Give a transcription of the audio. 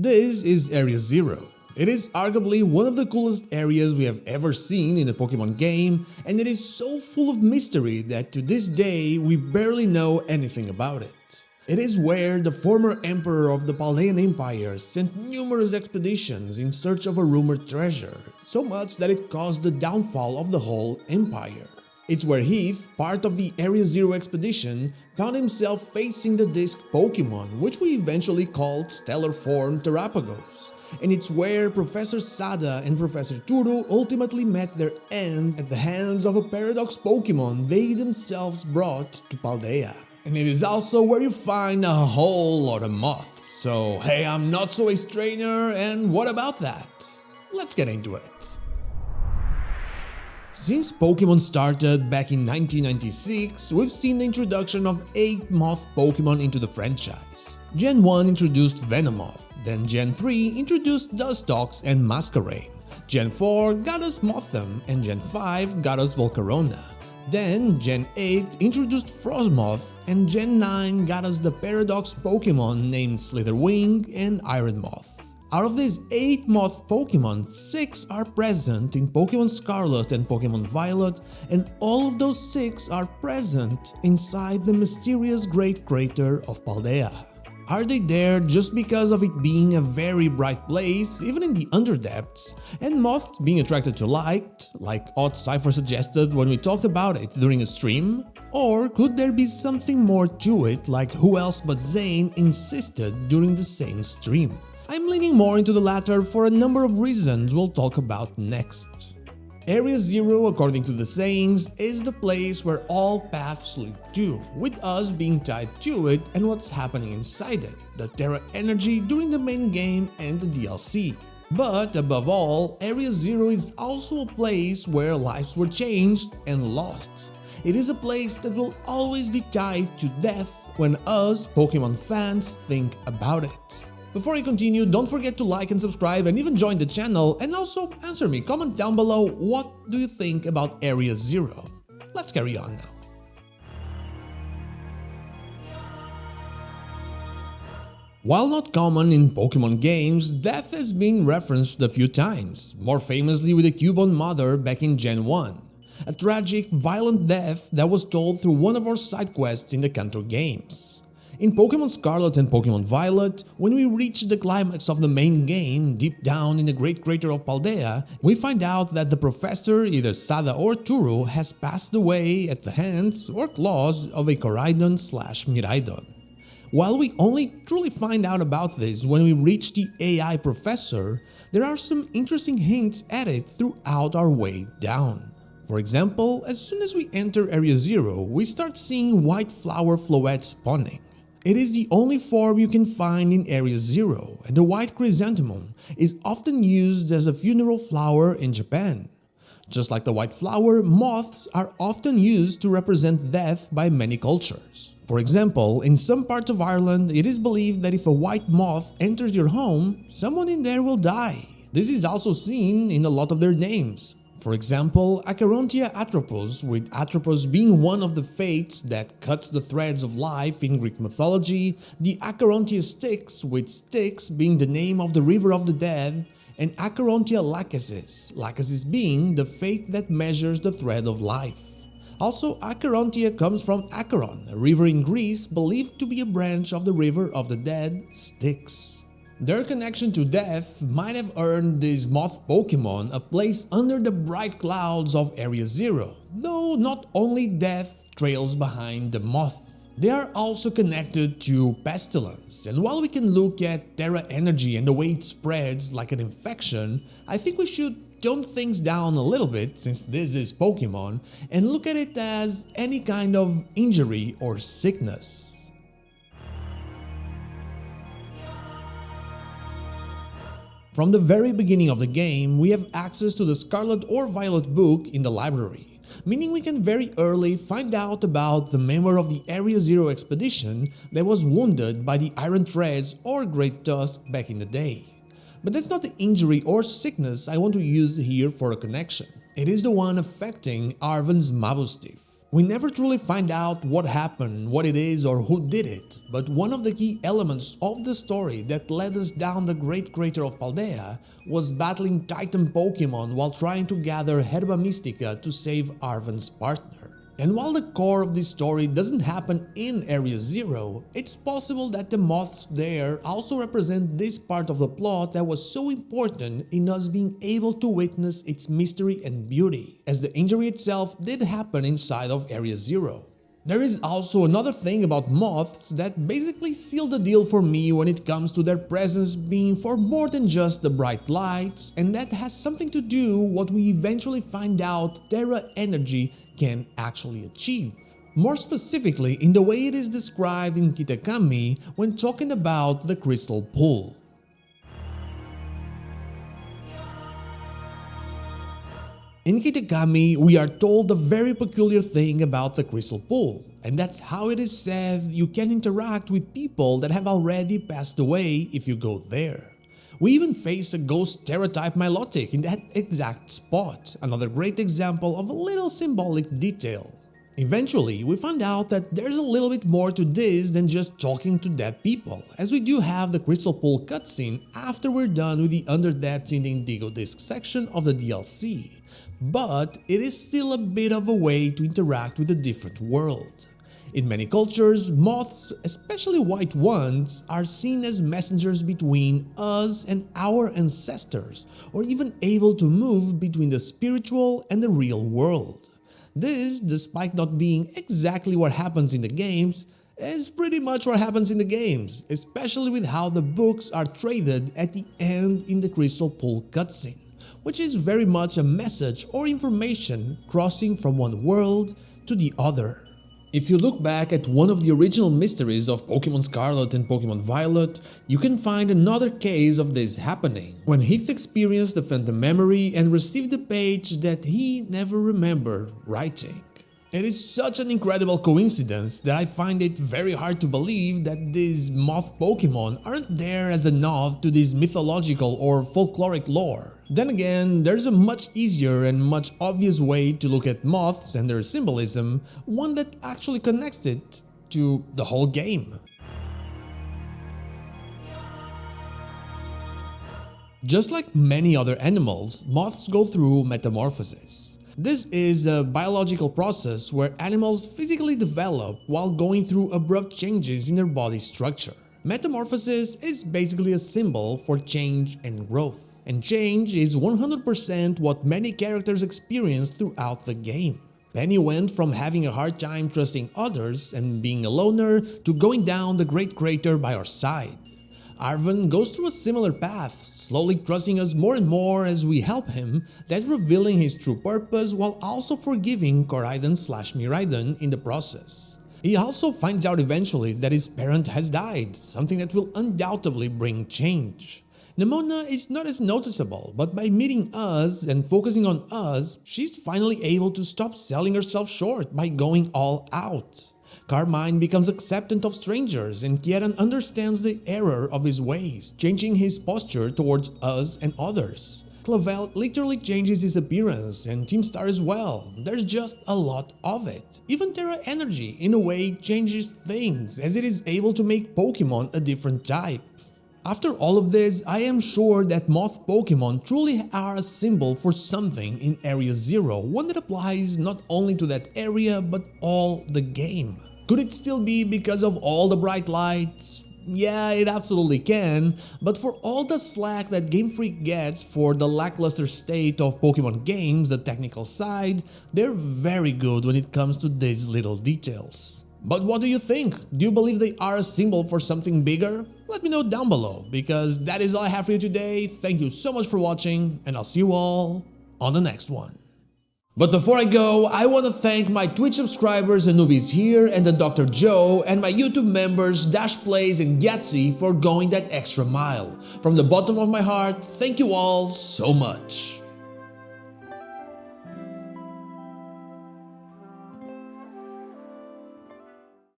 This is Area 0. It is arguably one of the coolest areas we have ever seen in a Pokemon game, and it is so full of mystery that to this day we barely know anything about it. It is where the former emperor of the Paldean Empire sent numerous expeditions in search of a rumored treasure, so much that it caused the downfall of the whole empire. It's where Heath, part of the Area 0 expedition, found himself facing the disc Pokémon, which we eventually called Stellar Form Terapagos. And it's where Professor Sada and Professor Turo ultimately met their end at the hands of a Paradox Pokémon they themselves brought to Paldea. And it is also where you find a whole lot of moths. So hey, I'm not so a stranger, and what about that? Let's get into it. Since Pokemon started back in 1996, we've seen the introduction of 8 moth Pokemon into the franchise. Gen 1 introduced Venomoth, then Gen 3 introduced Dustox and Masquerain, Gen 4 got us Mothim, and Gen 5 got us Volcarona. Then Gen 8 introduced Frostmoth, and Gen 9 got us the Paradox Pokemon named Slitherwing and Ironmoth. Out of these 8 moth Pokemon, 6 are present in Pokemon Scarlet and Pokémon Violet, and all of those 6 are present inside the mysterious Great Crater of Paldea. Are they there just because of it being a very bright place, even in the underdepths, and moths being attracted to light, like Odd Cypher suggested when we talked about it during a stream? Or could there be something more to it, like who else but Zane insisted during the same stream? I'm leaning more into the latter for a number of reasons we'll talk about next. Area 0, according to the sayings, is the place where all paths lead to, with us being tied to it and what's happening inside it, the Terra energy during the main game and the DLC. But above all, Area 0 is also a place where lives were changed and lost. It is a place that will always be tied to death when us Pokemon fans think about it. Before I continue, don't forget to like and subscribe and even join the channel, and also answer me, comment down below what do you think about Area 0. Let's carry on now. While not common in Pokemon games, death has been referenced a few times, more famously with the Cubone Mother back in Gen 1. A tragic, violent death that was told through one of our side quests in the Kanto games. In Pokemon Scarlet and Pokemon Violet, when we reach the climax of the main game, deep down in the Great Crater of Paldea, we find out that the professor, either Sada or Turo, has passed away at the hands or claws of a Koraidon/Miraidon. While we only truly find out about this when we reach the AI professor, there are some interesting hints at it throughout our way down. For example, as soon as we enter Area 0, we start seeing white flower floettes spawning. It is the only form you can find in Area 0, and the white chrysanthemum is often used as a funeral flower in Japan. Just like the white flower, moths are often used to represent death by many cultures. For example, in some parts of Ireland, it is believed that if a white moth enters your home, someone in there will die. This is also seen in a lot of their names. For example, Acherontia Atropos, with Atropos being one of the fates that cuts the threads of life in Greek mythology, the Acherontia Styx, with Styx being the name of the river of the dead, and Acherontia Lachesis, Lachesis being the fate that measures the thread of life. Also, Acherontia comes from Acheron, a river in Greece believed to be a branch of the river of the dead, Styx. Their connection to death might have earned these moth Pokemon a place under the bright clouds of Area 0, though not only death trails behind the moth. They are also connected to pestilence, and while we can look at Terra energy and the way it spreads like an infection, I think we should tone things down a little bit, since this is Pokemon, and look at it as any kind of injury or sickness. From the very beginning of the game, we have access to the Scarlet or Violet book in the library, meaning we can very early find out about the member of the Area 0 expedition that was wounded by the Iron Treads or Great Tusk back in the day. But that's not the injury or sickness I want to use here for a connection. It is the one affecting Arven's Mabostif. We never truly find out what happened, what it is, or who did it, but one of the key elements of the story that led us down the great crater of Paldea was battling Titan Pokémon while trying to gather Herba Mystica to save Arven's partner. And while the core of this story doesn't happen in Area Zero, it's possible that the moths there also represent this part of the plot that was so important in us being able to witness its mystery and beauty, as the injury itself did happen inside of Area Zero. There is also another thing about moths that basically seal the deal for me when it comes to their presence being for more than just the bright lights, and that has something to do what we eventually find out Terra Energy can actually achieve. More specifically in the way it is described in Kitakami when talking about the Crystal Pool. In Kitakami, we are told a very peculiar thing about the Crystal Pool, and that's how it is said you can interact with people that have already passed away if you go there. We even face a ghost Terra-type Milotic in that exact spot, another great example of a little symbolic detail. Eventually, we find out that there's a little bit more to this than just talking to dead people, as we do have the Crystal Pool cutscene after we're done with the Underdeaths in the Indigo Disc section of the DLC. But it is still a bit of a way to interact with a different world. In many cultures, moths, especially white ones, are seen as messengers between us and our ancestors, or even able to move between the spiritual and the real world. This, despite not being exactly what happens in the games, is pretty much what happens in the games, especially with how the books are traded at the end in the Crystal Pool cutscene, which is very much a message or information crossing from one world to the other. If you look back at one of the original mysteries of Pokémon Scarlet and Pokémon Violet, you can find another case of this happening, when Heath experienced the phantom memory and received a page that he never remembered writing. It is such an incredible coincidence that I find it very hard to believe that these moth Pokémon aren't there as a nod to this mythological or folkloric lore. Then again, there's a much easier and much obvious way to look at moths and their symbolism, one that actually connects it to the whole game. Just like many other animals, moths go through metamorphosis. This is a biological process where animals physically develop while going through abrupt changes in their body structure. Metamorphosis is basically a symbol for change and growth, and change is 100% what many characters experience throughout the game. Penny went from having a hard time trusting others and being a loner to going down the Great Crater by our side. Arven goes through a similar path, slowly trusting us more and more as we help him, that revealing his true purpose while also forgiving Koraidon/Miraidon in the process. He also finds out eventually that his parent has died, something that will undoubtedly bring change. Nemona is not as noticeable, but by meeting us and focusing on us, she's finally able to stop selling herself short by going all out. Carmine becomes acceptant of strangers, and Kieran understands the error of his ways, changing his posture towards us and others. Clavel literally changes his appearance, and Team Star as well. There's just a lot of it. Even Terra Energy, in a way, changes things, as it is able to make Pokemon a different type. After all of this, I am sure that moth Pokemon truly are a symbol for something in Area Zero, one that applies not only to that area but all the game. Could it still be because of all the bright lights? Yeah, it absolutely can, but for all the slack that Game Freak gets for the lackluster state of Pokemon games, the technical side, they're very good when it comes to these little details. But what do you think? Do you believe they are a symbol for something bigger? Let me know down below, because that is all I have for you today. Thank you so much for watching, and I'll see you all on the next one. But before I go, I want to thank my Twitch subscribers and newbies here, and the Dr. Joe, and my YouTube members Dash Plays and Yahtzee for going that extra mile. From the bottom of my heart, thank you all so much.